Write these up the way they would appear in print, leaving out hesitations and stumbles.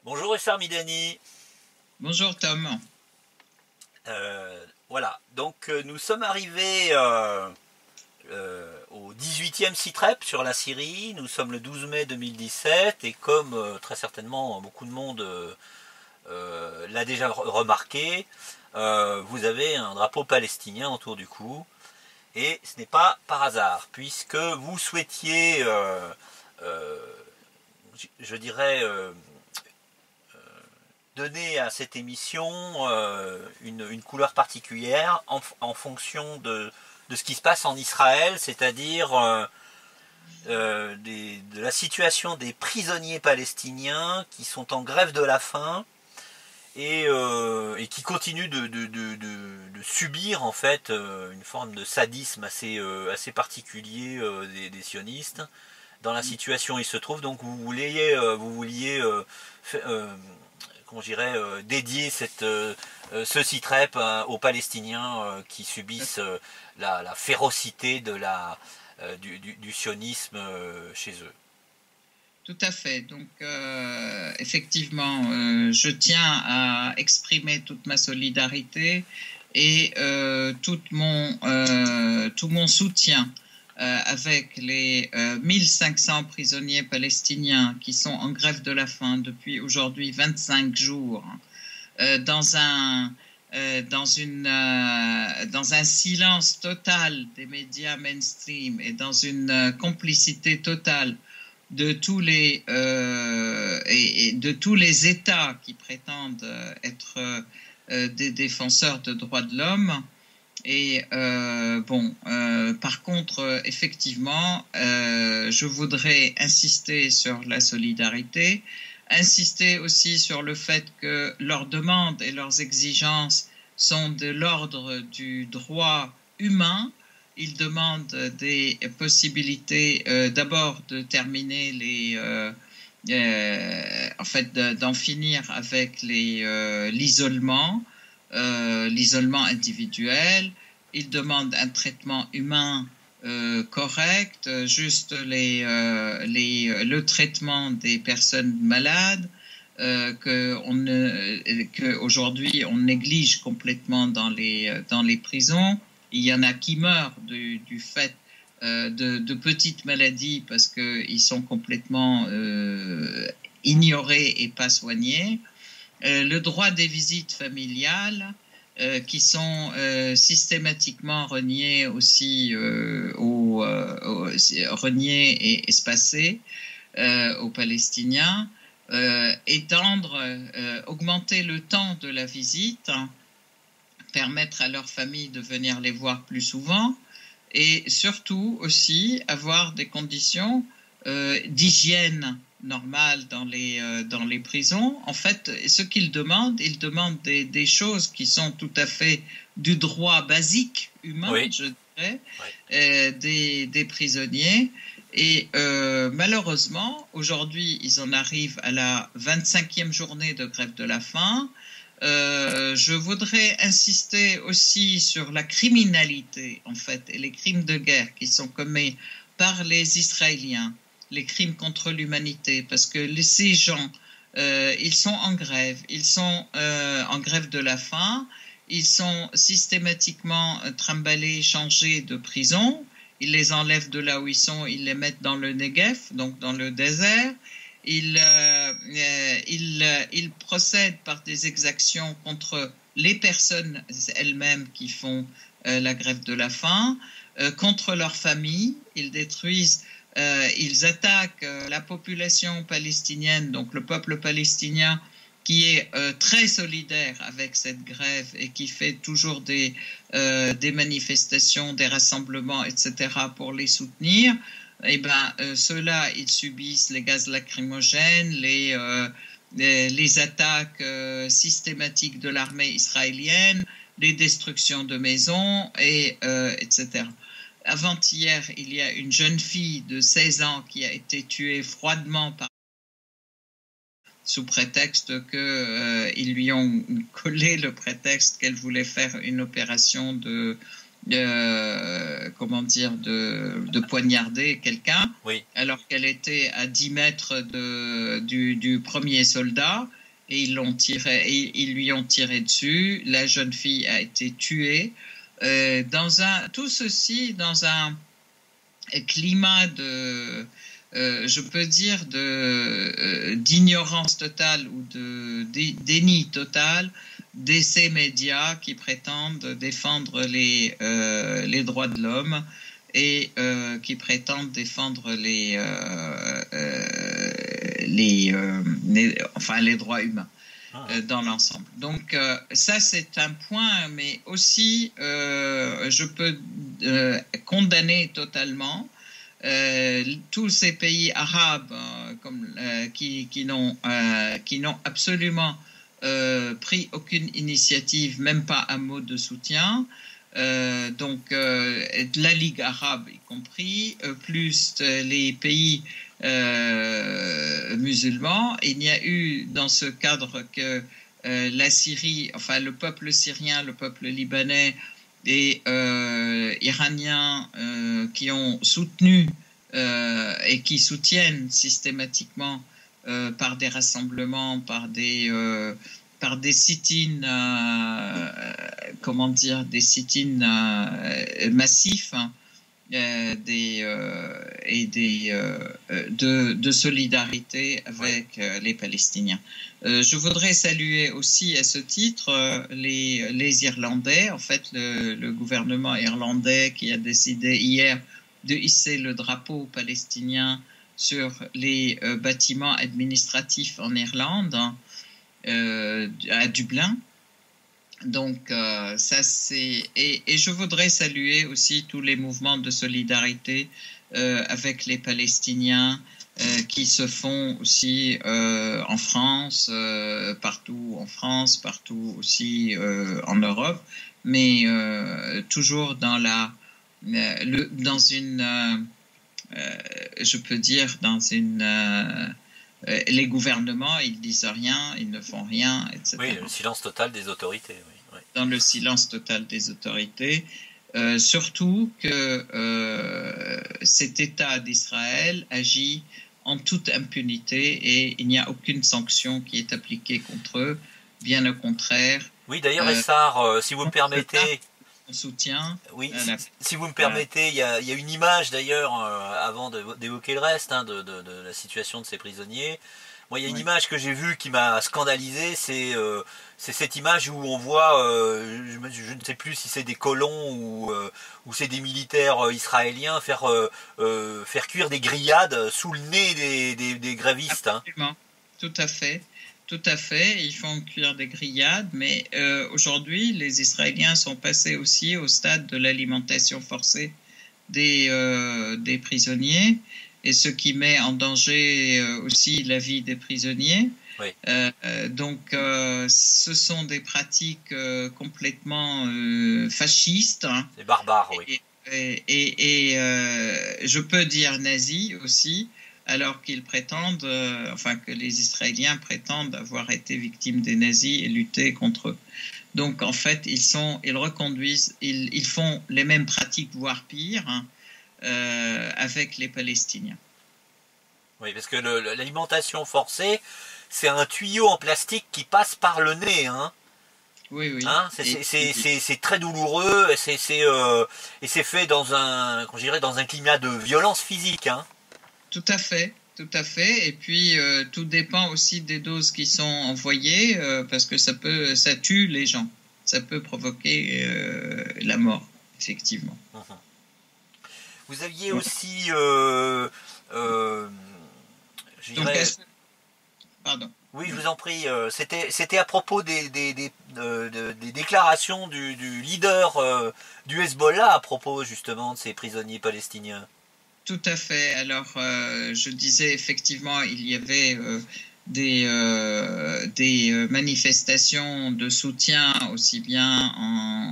Bonjour Richard Midani. Bonjour Tom. Voilà, donc nous sommes arrivés au 18e SITREP sur la Syrie. Nous sommes le 12 mai 2017 et comme très certainement beaucoup de monde l'a déjà remarqué, vous avez un drapeau palestinien autour du cou. Et ce n'est pas par hasard, puisque vous souhaitiez, euh, je dirais, donner à cette émission une couleur particulière en fonction de ce qui se passe en Israël, c'est-à-dire de la situation des prisonniers palestiniens qui sont en grève de la faim et qui continuent de subir en fait une forme de sadisme assez particulier des sionistes dans la situation où ils se trouvent. Donc vous vouliez comment je dirais, dédier ce SITREP aux Palestiniens qui subissent la férocité du sionisme chez eux. Tout à fait. Donc, effectivement, je tiens à exprimer toute ma solidarité et tout mon soutien avec les 1500 prisonniers palestiniens qui sont en grève de la faim depuis aujourd'hui 25 jours, dans un silence total des médias mainstream et dans une complicité totale de tous les États qui prétendent être des défenseurs de droits de l'homme. Et par contre, effectivement, je voudrais insister sur la solidarité, insister aussi sur le fait que leurs demandes et leurs exigences sont de l'ordre du droit humain. Ils demandent des possibilités d'abord de terminer d'en finir avec l'isolement individuel. Ils demandent un traitement humain correct, juste le traitement des personnes malades qu'aujourd'hui on néglige complètement dans les prisons. Il y en a qui meurent du fait de petites maladies parce qu'ils sont complètement ignorés et pas soignés. Le droit des visites familiales qui sont systématiquement reniés aussi, reniés et espacés aux Palestiniens. Augmenter le temps de la visite, permettre à leurs familles de venir les voir plus souvent et surtout aussi avoir des conditions d'hygiène normales dans les prisons. En fait, ce qu'ils demandent, ils demandent des choses qui sont tout à fait du droit basique humain, oui. Je dirais, oui. Des prisonniers. Et malheureusement, aujourd'hui, ils en arrivent à la 25e journée de grève de la faim. Je voudrais insister aussi sur la criminalité, en fait, et les crimes de guerre qui sont commis par les Israéliens, les crimes contre l'humanité, parce que ces gens, ils sont en grève, ils sont en grève de la faim, ils sont systématiquement trimballés, changés de prison, ils les enlèvent de là où ils sont, ils les mettent dans le Negev, donc dans le désert. Il procède par des exactions contre les personnes elles-mêmes qui font la grève de la faim, contre leurs familles. Ils détruisent, ils attaquent la population palestinienne, donc le peuple palestinien qui est très solidaire avec cette grève et qui fait toujours des manifestations, des rassemblements, etc. pour les soutenir. Eh ben, ceux-là, ils subissent les gaz lacrymogènes, les attaques systématiques de l'armée israélienne, les destructions de maisons, etc. Avant-hier, il y a une jeune fille de 16 ans qui a été tuée froidement sous prétexte qu'ils lui ont collé le prétexte qu'elle voulait faire une opération de comment dire, de poignarder quelqu'un, Oui. alors qu'elle était à 10 mètres du premier soldat, et ils lui ont tiré dessus. La jeune fille a été tuée. Tout ceci dans un climat je peux dire, d'ignorance totale ou de déni total de ces médias qui prétendent défendre les droits de l'homme et qui prétendent défendre les droits humains dans l'ensemble. Donc ça, c'est un point, mais aussi je peux condamner totalement tous ces pays arabes qui n'ont absolument pris aucune initiative, même pas un mot de soutien. De la Ligue arabe y compris, plus les pays musulmans. Il n'y a eu dans ce cadre que la Syrie, enfin le peuple syrien, le peuple libanais et iraniens qui ont soutenu et qui soutiennent systématiquement par des rassemblements, par des sit-ins, des sit-ins massifs, de solidarité avec les Palestiniens. Je voudrais saluer aussi à ce titre les Irlandais, en fait le gouvernement irlandais qui a décidé hier de hisser le drapeau palestinien sur les bâtiments administratifs en Irlande, à Dublin. Donc ça c'est et je voudrais saluer aussi tous les mouvements de solidarité avec les Palestiniens qui se font aussi en France, partout en France, partout aussi en Europe, mais toujours dans je peux dire dans une les gouvernements, ils disent rien, ils ne font rien, etc. Oui, le silence total des autorités. Oui, oui. Dans le silence total des autorités, surtout que cet État d'Israël agit en toute impunité et il n'y a aucune sanction qui est appliquée contre eux, bien au contraire. Oui, d'ailleurs, Essar, si vous me permettez... soutien. Oui, si vous me permettez, il y a une image d'ailleurs, avant d'évoquer le reste de la situation de ces prisonniers. Moi, il y a une image que j'ai vue qui m'a scandalisé, c'est cette image où on voit, je ne sais plus si c'est des colons ou c'est des militaires israéliens faire cuire des grillades sous le nez des grévistes. Absolument, tout à fait. Tout à fait, ils font cuire des grillades, mais aujourd'hui, les Israéliens sont passés aussi au stade de l'alimentation forcée des prisonniers, et ce qui met en danger aussi la vie des prisonniers. Oui. Donc, ce sont des pratiques complètement fascistes. C'est barbare, oui. Et je peux dire nazis aussi, alors qu'ils prétendent, que les Israéliens prétendent avoir été victimes des nazis et lutter contre eux. Donc en fait, ils reconduisent, ils font les mêmes pratiques, voire pire, avec les Palestiniens. Oui, parce que l'alimentation forcée, c'est un tuyau en plastique qui passe par le nez, hein. Oui, oui. Hein, c'est très douloureux, et c'est fait dans un climat de violence physique, hein. Tout à fait, tout à fait. Et puis, tout dépend aussi des doses qui sont envoyées, parce que ça tue les gens. Ça peut provoquer la mort, effectivement. Vous aviez aussi... Pardon. Oui, je vous en prie. C'était à propos des déclarations du leader du Hezbollah à propos justement de ces prisonniers palestiniens. Tout à fait. Alors, je disais effectivement, il y avait des manifestations de soutien aussi bien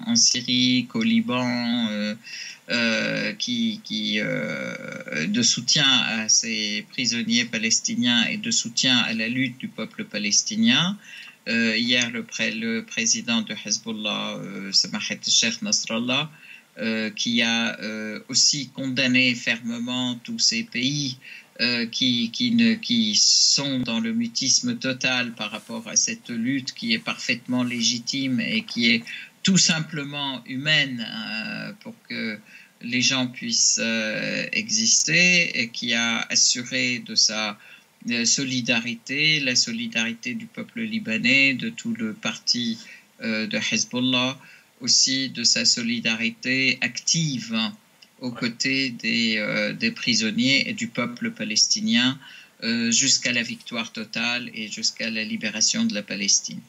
en Syrie qu'au Liban, de soutien à ces prisonniers palestiniens et de soutien à la lutte du peuple palestinien. Hier, le président de Hezbollah, Samahat Sheikh Nasrallah, qui a aussi condamné fermement tous ces pays qui sont dans le mutisme total par rapport à cette lutte qui est parfaitement légitime et qui est tout simplement humaine pour que les gens puissent exister, et qui a assuré de sa solidarité, la solidarité du peuple libanais, de tout le parti de Hezbollah, aussi de sa solidarité active aux côtés des prisonniers et du peuple palestinien jusqu'à la victoire totale et jusqu'à la libération de la Palestine.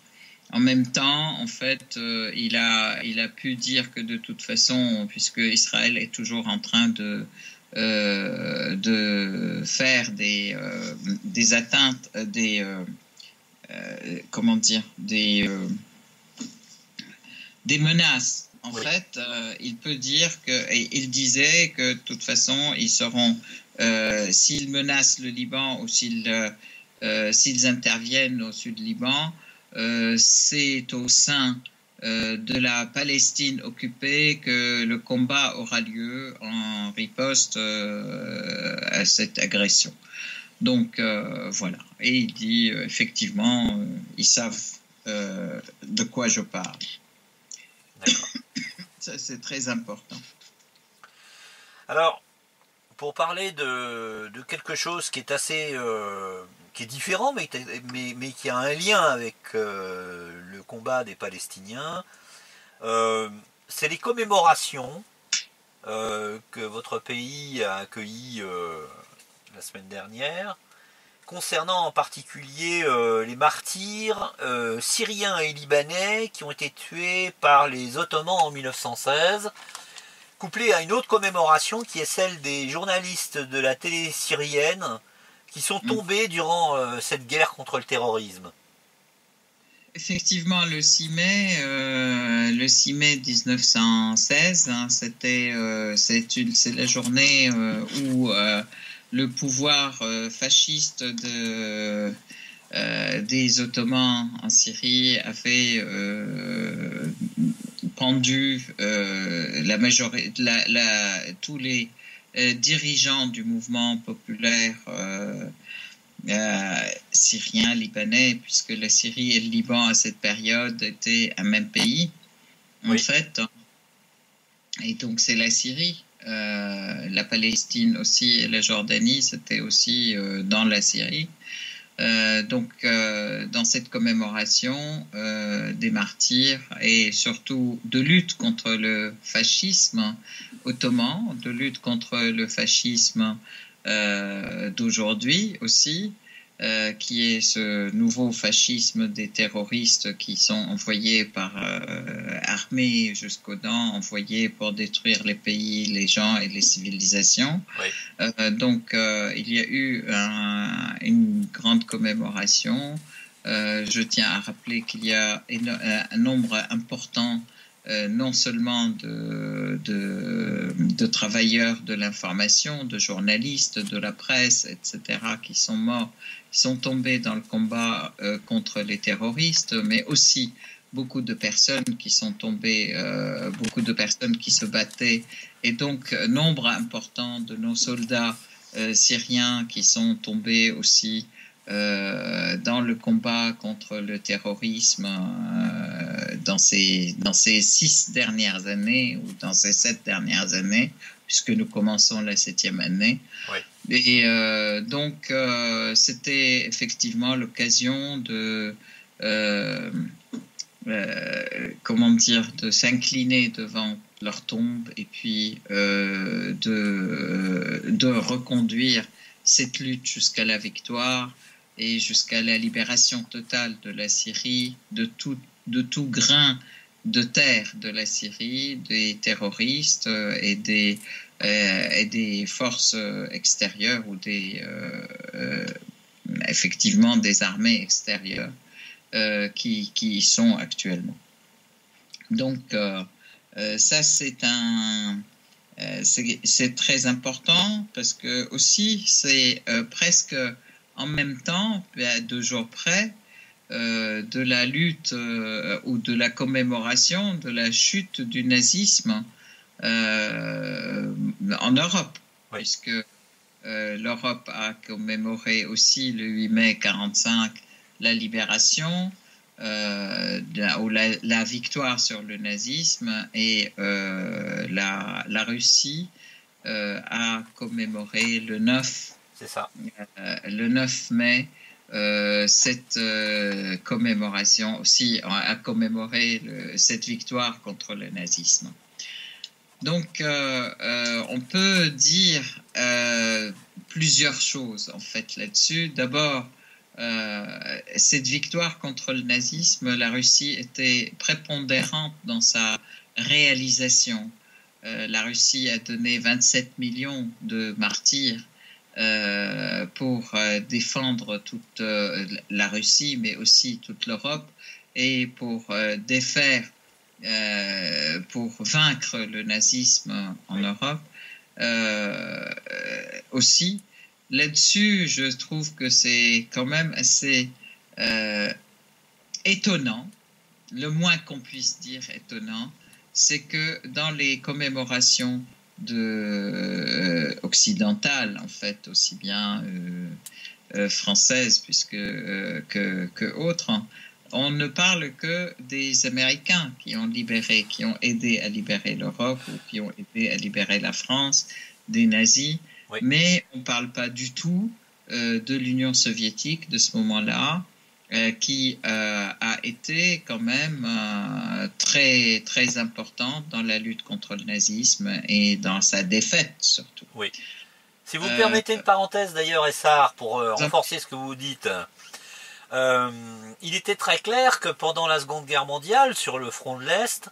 En même temps, en fait, il a pu dire que de toute façon, puisque Israël est toujours en train de faire des atteintes, des menaces. En fait, il peut dire il disait que de toute façon, ils seront, s'ils menacent le Liban ou s'ils interviennent au sud Liban, c'est au sein de la Palestine occupée que le combat aura lieu en riposte à cette agression. Donc voilà. Et il dit effectivement, ils savent de quoi je parle. D'accord. Ça, c'est très important. Alors, pour parler de quelque chose qui est assez qui est différent, mais qui a un lien avec le combat des Palestiniens, c'est les commémorations que votre pays a accueillies la semaine dernière, concernant en particulier les martyrs syriens et libanais qui ont été tués par les Ottomans en 1916, couplé à une autre commémoration qui est celle des journalistes de la télé syrienne qui sont tombés durant cette guerre contre le terrorisme. Effectivement, le 6 mai 1916, hein, c'est la journée où le pouvoir fasciste des Ottomans en Syrie avait pendu tous les dirigeants du mouvement populaire syrien, libanais, puisque la Syrie et le Liban à cette période étaient un même pays, en fait. Et donc c'est la Syrie. La Palestine aussi et la Jordanie, c'était aussi dans la Syrie. Donc, dans cette commémoration des martyrs et surtout de lutte contre le fascisme ottoman, de lutte contre le fascisme d'aujourd'hui aussi, qui est ce nouveau fascisme des terroristes qui sont envoyés par armée jusqu'aux dents, envoyés pour détruire les pays, les gens et les civilisations. Oui. Donc, il y a eu une grande commémoration. Je tiens à rappeler qu'il y a un nombre important non seulement de travailleurs de l'information, de journalistes, de la presse, etc., qui sont morts, qui sont tombés dans le combat contre les terroristes, mais aussi beaucoup de personnes qui sont tombées, beaucoup de personnes qui se battaient, et donc nombre important de nos soldats syriens qui sont tombés aussi dans le combat contre le terrorisme dans ces 6 dernières années ou dans ces 7 dernières années, puisque nous commençons la 7e année. Oui. Et donc c'était effectivement l'occasion de de s'incliner devant leur tombe et puis de reconduire cette lutte jusqu'à la victoire et jusqu'à la libération totale de la Syrie, de tout grain de terre de la Syrie, des terroristes et des forces extérieures ou effectivement des armées extérieures qui y sont actuellement. Donc ça c'est très important parce que aussi c'est presque en même temps, à 2 jours près, de la lutte ou de la commémoration de la chute du nazisme en Europe, Oui. puisque l'Europe a commémoré aussi le 8 mai 1945 la libération, ou la victoire sur le nazisme, et la Russie a commémoré le 9, C'est ça. le 9 mai cette commémoration aussi, a commémoré cette victoire contre le nazisme. Donc, on peut dire plusieurs choses en fait là-dessus. D'abord, cette victoire contre le nazisme, la Russie était prépondérante dans sa réalisation. La Russie a donné 27 millions de martyrs pour défendre toute la Russie, mais aussi toute l'Europe, et pour défaire, pour vaincre le nazisme en Europe. Aussi, là-dessus, je trouve que c'est quand même assez étonnant, le moins qu'on puisse dire étonnant, c'est que dans les commémorations occidentales, en fait, aussi bien françaises que autres, on ne parle que des Américains qui ont aidé à libérer l'Europe, ou qui ont aidé à libérer la France des nazis, oui. Mais on ne parle pas du tout de l'Union soviétique de ce moment-là, qui a été quand même très, très importante dans la lutte contre le nazisme et dans sa défaite surtout. Oui. Si vous permettez une parenthèse d'ailleurs, Essar, pour renforcer ce que vous dites, il était très clair que pendant la Seconde Guerre mondiale, sur le front de l'Est,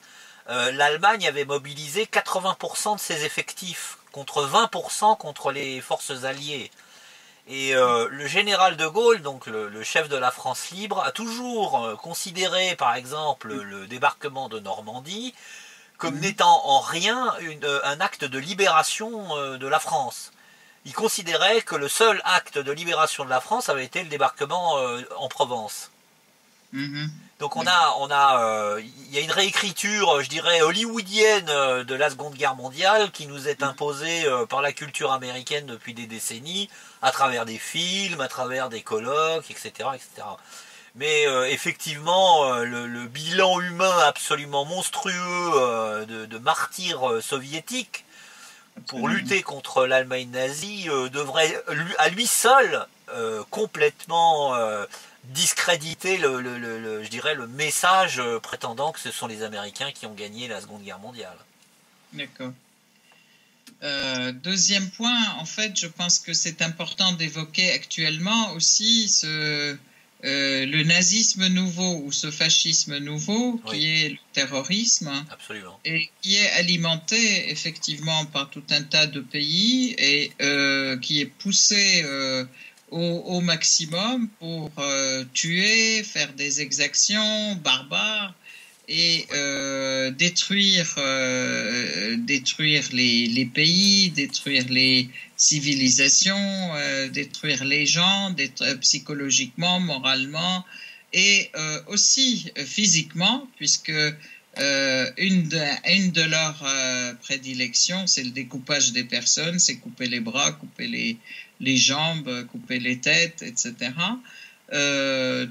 l'Allemagne avait mobilisé 80% de ses effectifs, contre 20% contre les forces alliées. Et le général de Gaulle, donc le chef de la France libre, a toujours considéré, par exemple, le débarquement de Normandie comme n'étant en rien un acte de libération de la France. Il considérait que le seul acte de libération de la France avait été le débarquement en Provence. Donc il y a une réécriture, je dirais, hollywoodienne de la Seconde Guerre mondiale qui nous est imposée par la culture américaine depuis des décennies, à travers des films, à travers des colloques, etc. etc. Mais effectivement, le bilan humain absolument monstrueux de martyrs soviétiques pour lutter contre l'Allemagne nazie devrait à lui seul complètement discréditer je dirais le message prétendant que ce sont les Américains qui ont gagné la Seconde Guerre mondiale. D'accord. Deuxième point, en fait, je pense que c'est important d'évoquer actuellement aussi le nazisme nouveau ou ce fascisme nouveau qui est le terrorisme. Absolument. Et qui est alimenté effectivement par tout un tas de pays et qui est poussé au maximum pour tuer, faire des exactions barbares et détruire les pays, détruire les civilisations, détruire les gens, psychologiquement, moralement et aussi physiquement, puisque une de leurs prédilections, c'est le découpage des personnes, c'est couper les bras, couper les jambes, couper les têtes, etc.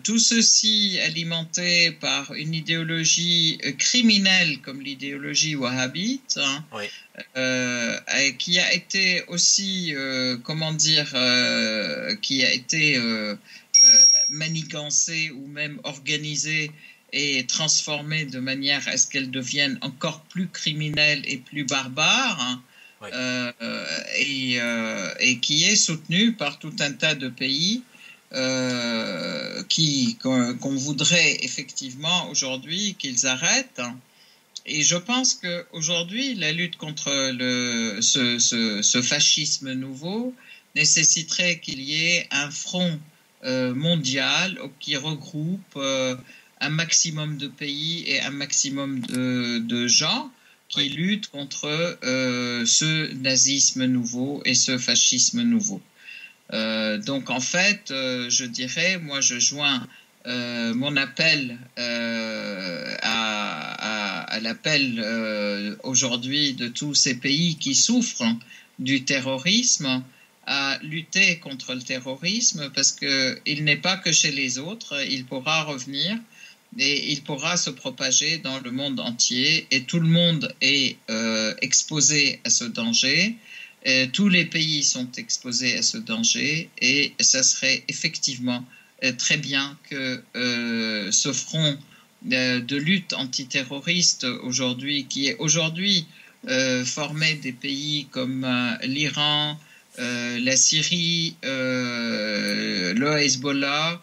Tout ceci alimenté par une idéologie criminelle comme l'idéologie wahhabite, qui a été aussi, qui a été manigancée ou même organisée et transformée de manière à ce qu'elle devienne encore plus criminelle et plus barbare, et qui est soutenue par tout un tas de pays qu'on voudrait effectivement aujourd'hui qu'ils arrêtent. Et je pense qu'aujourd'hui, la lutte contre ce fascisme nouveau nécessiterait qu'il y ait un front mondial qui regroupe un maximum de pays et un maximum de gens qui luttent contre ce nazisme nouveau et ce fascisme nouveau. Donc en fait, je dirais, moi je joins mon appel à à l'appel aujourd'hui de tous ces pays qui souffrent du terrorisme à lutter contre le terrorisme parce qu'il n'est pas que chez les autres, il pourra revenir et il pourra se propager dans le monde entier et tout le monde est exposé à ce danger. Tous les pays sont exposés à ce danger et ça serait effectivement très bien que ce front de lutte antiterroriste aujourd'hui, qui est aujourd'hui formé des pays comme l'Iran, la Syrie, le Hezbollah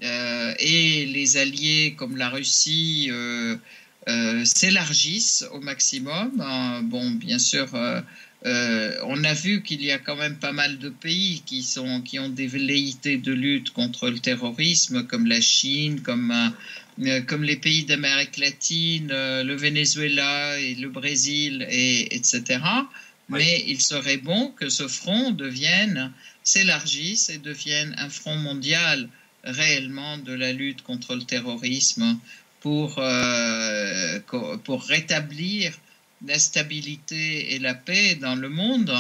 et les alliés comme la Russie s'élargissent au maximum. Bon, bien sûr, on a vu qu'il y a quand même pas mal de pays qui ont des velléités de lutte contre le terrorisme, comme la Chine, comme les pays d'Amérique latine, le Venezuela et le Brésil, etc. Oui. Mais il serait bon que ce front s'élargisse et devienne un front mondial réellement de la lutte contre le terrorisme pour rétablir la stabilité et la paix dans le monde.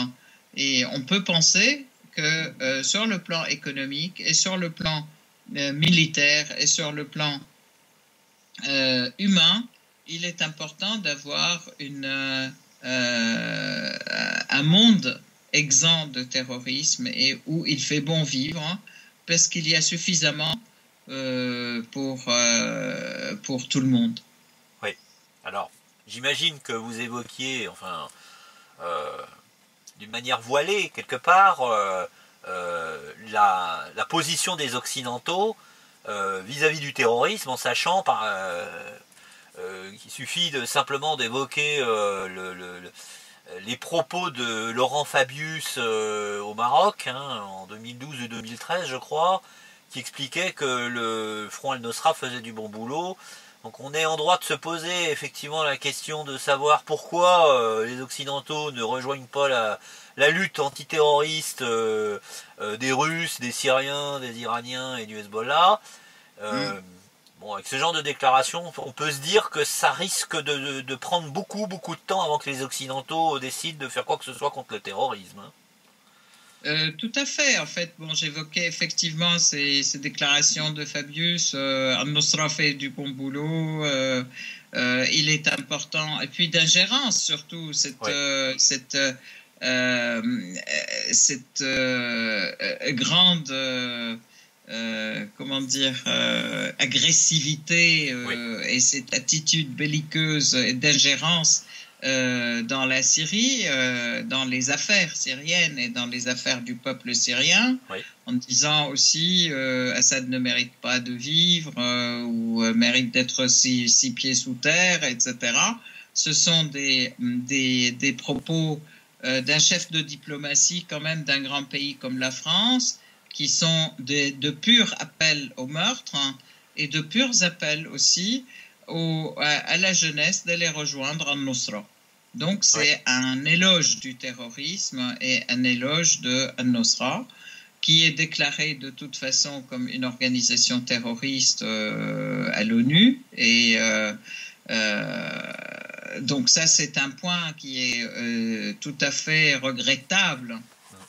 Et on peut penser que sur le plan économique et sur le plan militaire et sur le plan humain, il est important d'avoir un monde exempt de terrorisme et où il fait bon vivre, parce qu'il y a suffisamment pour tout le monde. Oui. Alors, j'imagine que vous évoquiez, enfin, d'une manière voilée quelque part, la position des Occidentaux vis-à-vis du terrorisme, en sachant qu'il suffit simplement d'évoquer les propos de Laurent Fabius au Maroc, en 2012 ou 2013 je crois, qui expliquait que le Front Al-Nosra faisait du bon boulot. Donc on est en droit de se poser effectivement la question de savoir pourquoi les Occidentaux ne rejoignent pas la lutte antiterroriste des Russes, des Syriens, des Iraniens et du Hezbollah. Bon, avec ce genre de déclaration, on peut se dire que ça risque de prendre beaucoup de temps avant que les Occidentaux décident de faire quoi que ce soit contre le terrorisme. Tout à fait. En fait, bon, j'évoquais effectivement ces déclarations de Fabius. Al-Nosra fait du bon boulot. Il est important. Et puis d'ingérence surtout. Cette grande agressivité et cette attitude belliqueuse et d'ingérence dans la Syrie, dans les affaires syriennes et dans les affaires du peuple syrien, en disant aussi Assad ne mérite pas de vivre ou mérite d'être six pieds sous terre, etc. Ce sont des propos d'un chef de diplomatie quand même d'un grand pays comme la France, qui sont de purs appels au meurtre et de purs appels aussi à la jeunesse d'aller rejoindre Al-Nosra. Donc c'est un éloge du terrorisme et un éloge de Al-Nosra, qui est déclaré de toute façon comme une organisation terroriste à l'ONU. Et donc ça, c'est un point qui est tout à fait regrettable.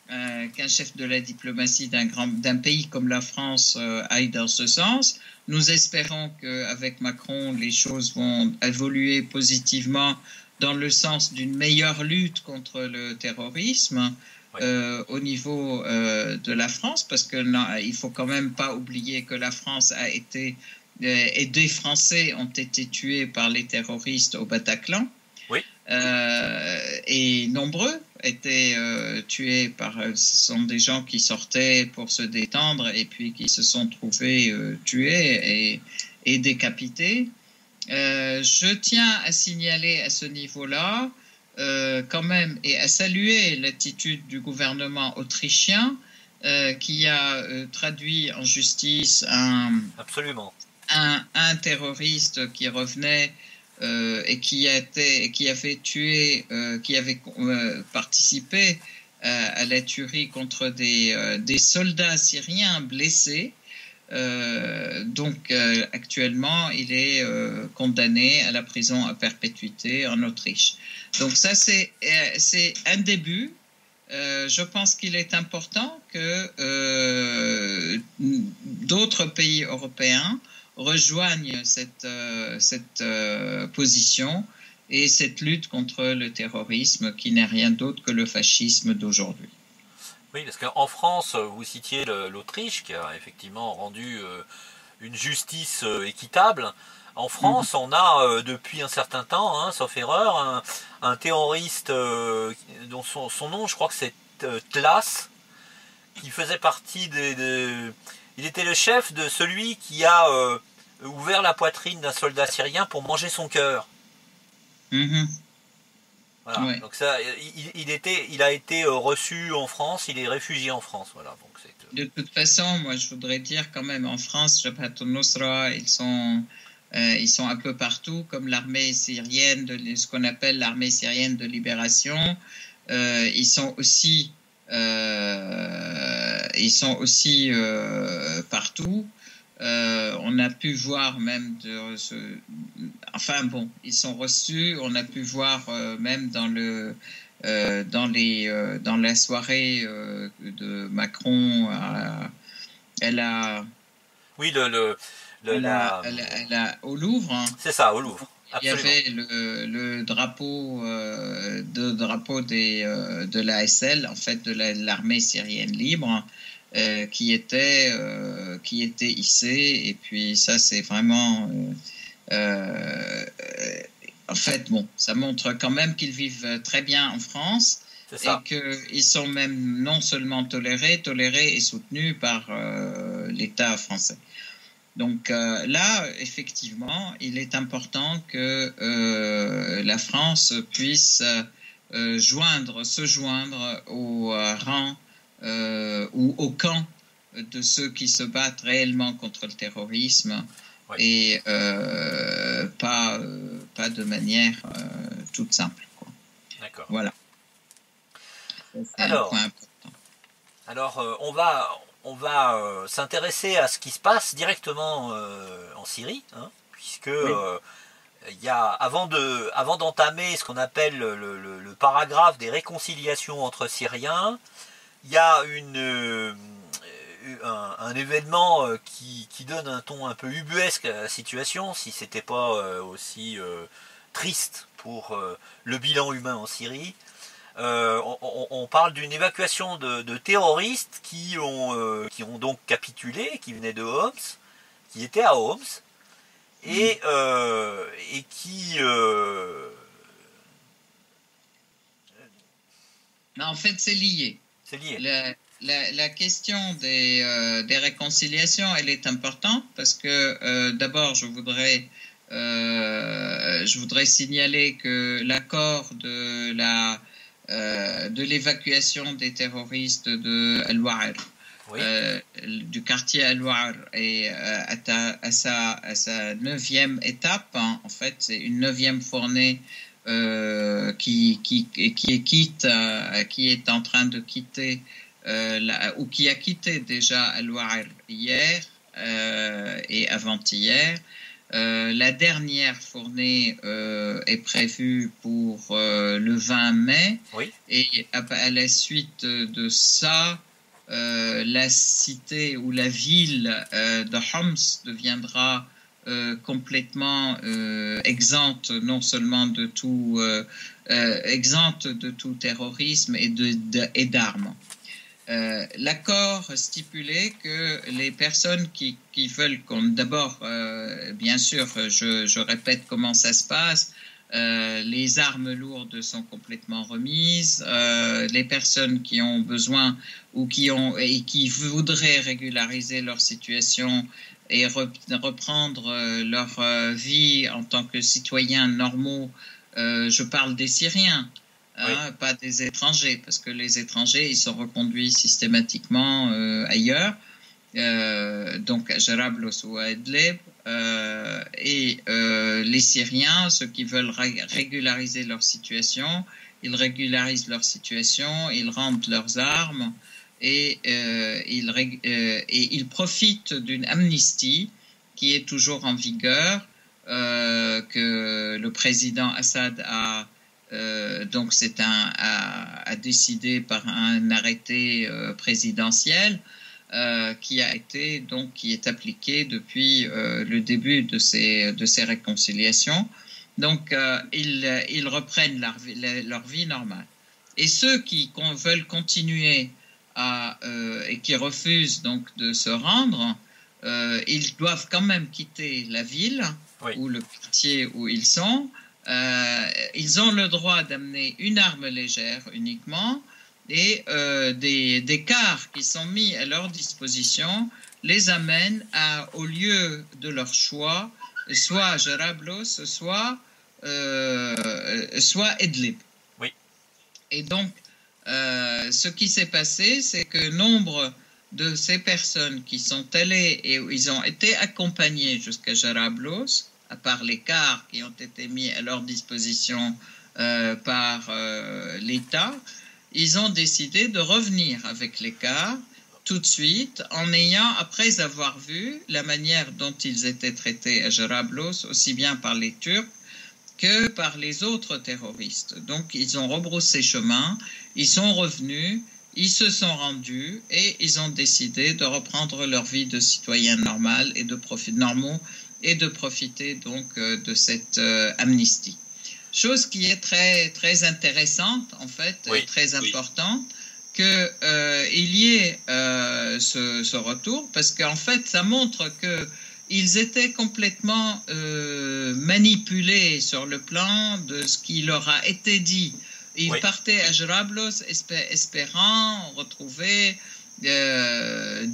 Qu'un chef de la diplomatie d'un pays comme la France aille dans ce sens. Nous espérons qu'avec Macron, les choses vont évoluer positivement dans le sens d'une meilleure lutte contre le terrorisme au niveau de la France, parce que il faut quand même pas oublier que la France a été et des Français ont été tués par les terroristes au Bataclan. Et nombreux étaient tués ce sont des gens qui sortaient pour se détendre et puis qui se sont trouvés tués et décapités. Je tiens à signaler à ce niveau-là quand même et à saluer l'attitude du gouvernement autrichien qui a traduit en justice un terroriste qui revenait et qui avait participé à la tuerie contre des soldats syriens blessés. Donc actuellement, il est condamné à la prison à perpétuité en Autriche. Donc ça, c'est un début. Je pense qu'il est important que d'autres pays européens rejoignent cette position et cette lutte contre le terrorisme qui n'est rien d'autre que le fascisme d'aujourd'hui. Oui, parce qu'en France, vous citiez l'Autriche qui a effectivement rendu une justice équitable. En France, on a depuis un certain temps, hein, sauf erreur, un terroriste dont son nom, je crois que c'est Tlas, qui faisait partie il était le chef de celui qui a ouvert la poitrine d'un soldat syrien pour manger son cœur. Voilà. Ouais. Donc ça, il a été reçu en France, il est réfugié en France. Voilà. Donc de toute façon, moi je voudrais dire quand même, en France, Jabhat al-Nusra, ils sont un peu partout, comme l'armée syrienne, ce qu'on appelle l'armée syrienne de libération. Ils sont aussi partout. On a pu voir même ils sont reçus. On a pu voir même dans la soirée de Macron. Oui, au Louvre. Hein. C'est ça, au Louvre. Absolument. Il y avait le drapeau de l'ASL, en fait, de l'armée syrienne libre. Qui était hissé, et puis ça c'est vraiment en fait ça montre quand même qu'ils vivent très bien en France et qu'ils sont même non seulement tolérés et soutenus par l'État français. Donc là, effectivement, il est important que la France puisse se joindre au rang ou au camp de ceux qui se battent réellement contre le terrorisme, ouais. Et pas de manière toute simple, quoi. D'accord. Voilà. C'est un point important. Alors on va s'intéresser à ce qui se passe directement en Syrie, hein, puisque oui. Avant d'entamer ce qu'on appelle le paragraphe des réconciliations entre Syriens, il y a un événement qui donne un ton un peu ubuesque à la situation, si c'était pas aussi triste pour le bilan humain en Syrie. On parle d'une évacuation de terroristes qui ont donc capitulé, qui venaient de Homs, qui étaient à Homs, et qui... Non, en fait, c'est lié. C'est lié. La question des réconciliations, elle est importante parce que d'abord, je voudrais signaler que l'accord de l'évacuation des terroristes de Al-Wa'ar, oui. Du quartier Al-Wa'ar, est à sa 9e étape. Hein. En fait, c'est une 9e fournée qui est en train de quitter ou qui a quitté déjà Al-Wa'ar hier et avant-hier. La dernière fournée est prévue pour le 20 mai, oui. Et à la suite de ça, la cité ou la ville de Homs deviendra complètement exempte non seulement de tout exempte de tout terrorisme et d'armes. L'accord stipulait que les personnes qui veulent d'abord, bien sûr, je répète comment ça se passe, les armes lourdes sont complètement remises, les personnes qui ont besoin ou qui voudraient régulariser leur situation et reprendre leur vie en tant que citoyens normaux, je parle des Syriens, oui. Pas des étrangers, parce que les étrangers, ils sont reconduits systématiquement ailleurs, donc à Jarablus ou à Idlib, et les Syriens, ceux qui veulent régulariser leur situation, ils régularisent leur situation, ils rendent leurs armes, et il profite d'une amnistie qui est toujours en vigueur, que le président Assad a décidé par un arrêté présidentiel qui est appliqué depuis le début de ces réconciliations. Donc ils reprennent leur vie normale. Et ceux qui veulent continuer et qui refusent donc de se rendre, ils doivent quand même quitter la ville, oui, ou le quartier où ils sont. Ils ont le droit d'amener une arme légère uniquement, et des cars qui sont mis à leur disposition les amènent au lieu de leur choix, soit Jarablos, soit Idlib. Oui. Et donc, ce qui s'est passé, c'est que nombre de ces personnes qui sont allées et où ils ont été accompagnés jusqu'à Jarablos, à part les cars qui ont été mis à leur disposition par l'État, ils ont décidé de revenir avec les cars tout de suite, après avoir vu la manière dont ils étaient traités à Jarablos, aussi bien par les Turcs que par les autres terroristes. Donc, ils ont rebroussé chemin, ils sont revenus, ils se sont rendus et ils ont décidé de reprendre leur vie de citoyens normaux et de profiter donc de cette amnistie. Chose qui est très, très intéressante, en fait, oui, et très importante, qu'il y ait ce retour, parce qu'en fait, ça montre qu'ils étaient complètement manipulés sur le plan de ce qui leur a été dit. Ils, oui, partaient à Jarablos espérant retrouver de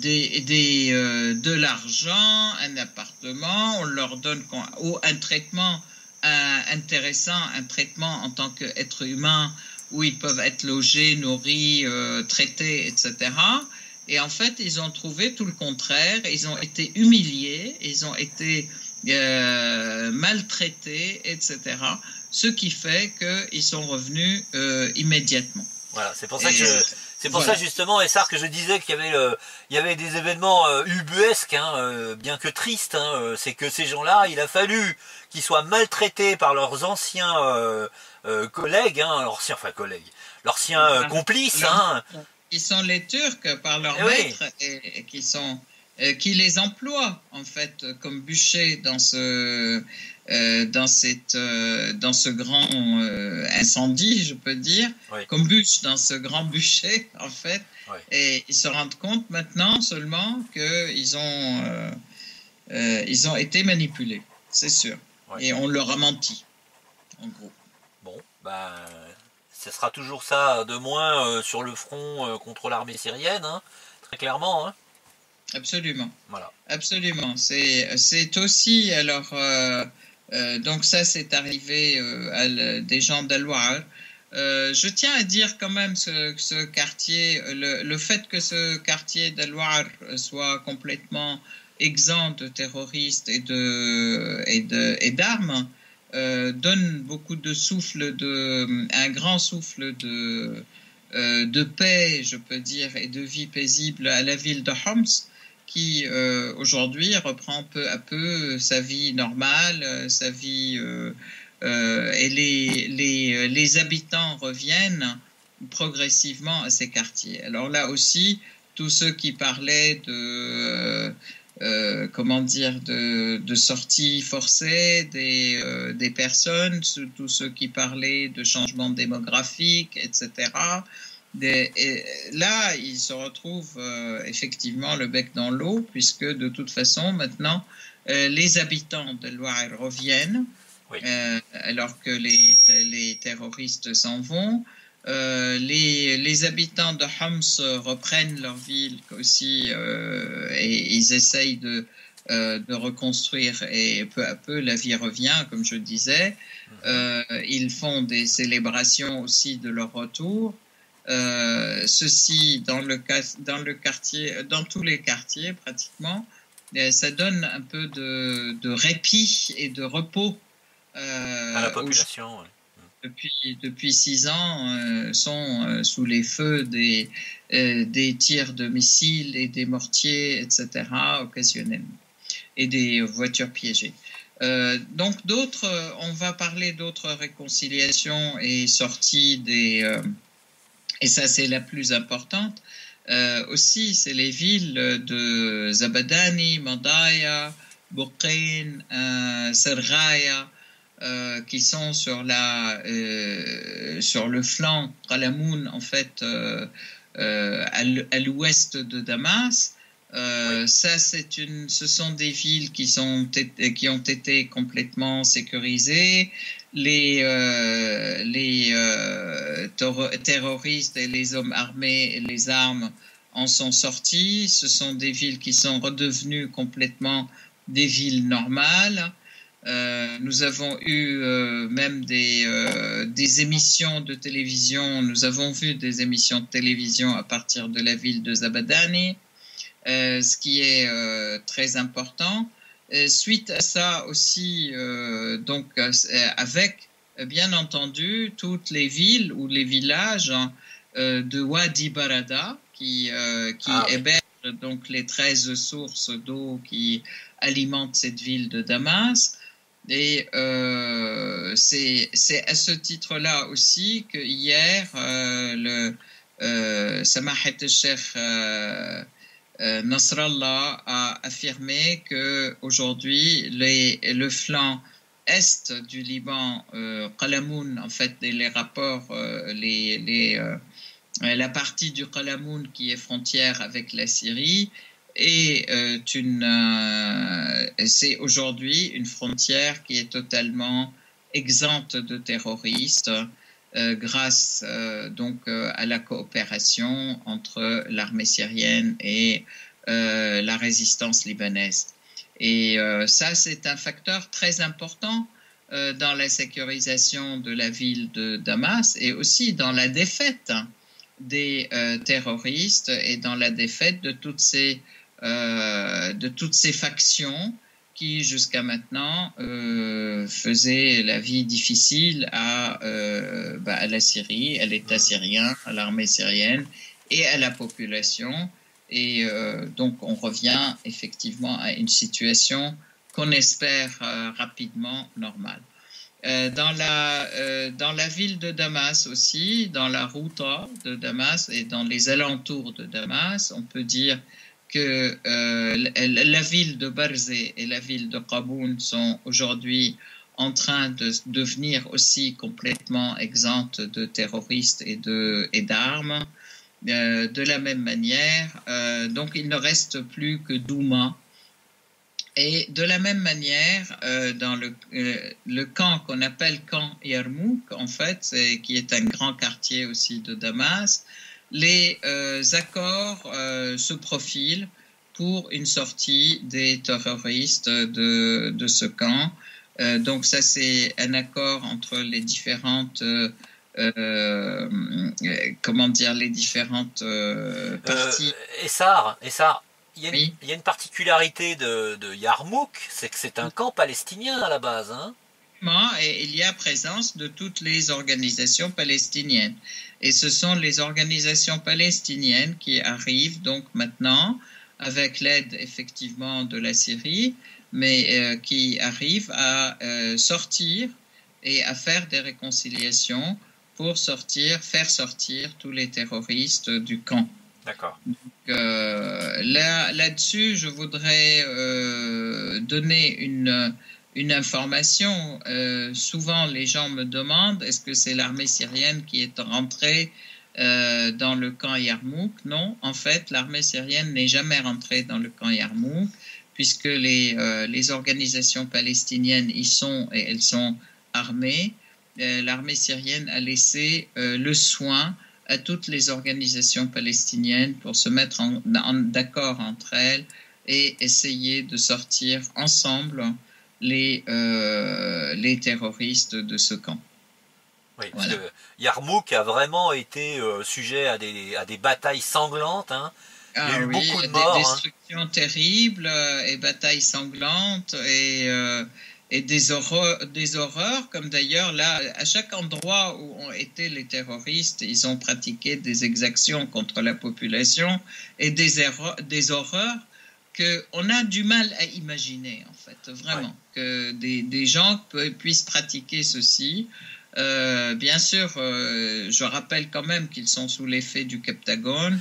l'argent, un appartement, on leur donne ou un traitement intéressant, un traitement en tant qu'être humain où ils peuvent être logés, nourris, traités, etc. Et en fait, ils ont trouvé tout le contraire. Ils ont été humiliés, ils ont été maltraités, etc. Ce qui fait qu'ils sont revenus immédiatement. Voilà, c'est pour ça que ça justement, Essar, que je disais qu'il y avait des événements ubuesques, bien que tristes. C'est que ces gens-là, il a fallu qu'ils soient maltraités par leurs anciens collègues, complices. Qui sont les Turcs par leurs maîtres, et qui les emploient en fait comme bûchers dans ce grand incendie, je peux dire, oui, comme bûche dans ce grand bûcher, en fait. Oui. Et ils se rendent compte maintenant seulement qu'ils ont été manipulés, c'est sûr. Oui. Et on leur a menti, en gros. Bon, ce sera toujours ça de moins sur le front contre l'armée syrienne, très clairement. Absolument. Voilà. Absolument. C'est aussi, alors... donc ça, c'est arrivé à des gens d'Al-Wa'ar. Je tiens à dire quand même ce quartier, le fait que ce quartier d'Al-Wa'ar soit complètement exempt de terroristes et d'armes donne beaucoup de un grand souffle de paix, je peux dire, et de vie paisible à la ville de Homs, qui aujourd'hui reprend peu à peu sa vie normale, sa vie et les habitants reviennent progressivement à ces quartiers. Alors là aussi, tous ceux qui parlaient de sorties forcées des personnes, tous ceux qui parlaient de changements démographiques, etc., et là, ils se retrouvent effectivement le bec dans l'eau, puisque de toute façon, maintenant, les habitants de Loire reviennent, oui, alors que les terroristes s'en vont. Les habitants de Homs reprennent leur ville aussi, et ils essayent de reconstruire, et peu à peu, la vie revient, comme je disais. Ils font des célébrations aussi de leur retour. Ceci dans tous les quartiers pratiquement, ça donne un peu de répit et de repos à la population. depuis 6 ans, sont sous les feux des tirs de missiles et des mortiers, etc., occasionnellement, et des voitures piégées. Donc on va parler d'autres réconciliations et sorties et ça c'est la plus importante. Aussi, c'est les villes de Zabadani, Mandaya, Bourqin, Serghaya, qui sont sur le flanc Qalamoun, en fait, à l'ouest de Damas. Ça, ce sont des villes qui ont été complètement sécurisées. Les terroristes et les hommes armés et les armes en sont sortis. Ce sont des villes qui sont redevenues complètement des villes normales. Nous avons eu même des émissions de télévision. Nous avons vu des émissions de télévision à partir de la ville de Zabadani, ce qui est très important. Suite à ça aussi, avec bien entendu toutes les villes ou les villages de Wadi Barada qui hébergent donc les 13 sources d'eau qui alimentent cette ville de Damas. Et c'est à ce titre-là aussi que hier le Samahat al-Sheikh Nasrallah a affirmé que aujourd'hui le flanc est du Liban, Qalamoun, en fait, les rapports, la partie du Qalamoun qui est frontière avec la Syrie est c'est aujourd'hui une frontière qui est totalement exempte de terroristes. Grâce à la coopération entre l'armée syrienne et la résistance libanaise. Et ça, c'est un facteur très important dans la sécurisation de la ville de Damas et aussi dans la défaite des terroristes et dans la défaite de toutes ces factions qui jusqu'à maintenant faisait la vie difficile à la Syrie, à l'État syrien, à l'armée syrienne et à la population. Et donc on revient effectivement à une situation qu'on espère rapidement normale. Dans la ville de Damas aussi, dans la Routa de Damas et dans les alentours de Damas, on peut dire que la ville de Barzeh et la ville de Qaboun sont aujourd'hui en train de devenir aussi complètement exemptes de terroristes et d'armes. De la même manière, donc il ne reste plus que Douma. Et de la même manière, dans le camp qu'on appelle camp Yarmouk, en fait, qui est un grand quartier aussi de Damas, les accords se profilent pour une sortie des terroristes de ce camp. Donc ça, c'est un accord entre les différentes parties. Essar, il y a une particularité de Yarmouk, c'est que c'est un camp palestinien à la base, hein? Et il y a présence de toutes les organisations palestiniennes. Et ce sont les organisations palestiniennes qui arrivent donc maintenant, avec l'aide effectivement de la Syrie, mais qui arrivent à sortir et à faire des réconciliations pour faire sortir tous les terroristes du camp. D'accord. Donc, là-dessus, je voudrais donner une information. Souvent, les gens me demandent est-ce que c'est l'armée syrienne qui est rentrée dans le camp Yarmouk? Non, en fait, l'armée syrienne n'est jamais rentrée dans le camp Yarmouk, puisque les organisations palestiniennes y sont et elles sont armées. L'armée syrienne a laissé le soin à toutes les organisations palestiniennes pour se mettre d'accord entre elles et essayer de sortir ensemble les terroristes de ce camp. Oui, parce que Yarmouk a vraiment été sujet à des batailles sanglantes. Hein. Il y a eu beaucoup de morts. Des destructions terribles et batailles sanglantes. et des horreurs, comme d'ailleurs là, à chaque endroit où ont été les terroristes, ils ont pratiqué des exactions contre la population et des horreurs qu'on a du mal à imaginer, en fait, vraiment, que des gens puissent pratiquer ceci. Bien sûr, je rappelle quand même qu'ils sont sous l'effet du Captagon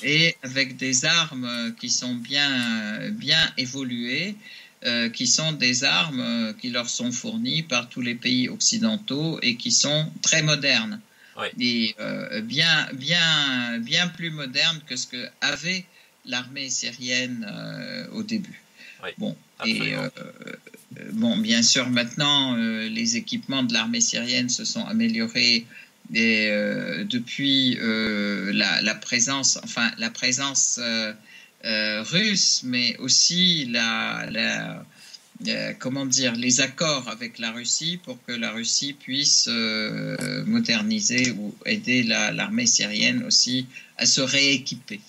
et avec des armes qui sont bien évoluées, qui sont des armes qui leur sont fournies par tous les pays occidentaux et qui sont très modernes et bien plus modernes que ce que avait l'armée syrienne au début. Bon, bien sûr, maintenant, les équipements de l'armée syrienne se sont améliorés depuis la présence russe, mais aussi comment dire, les accords avec la Russie pour que la Russie puisse moderniser ou aider l'armée syrienne aussi à se rééquiper.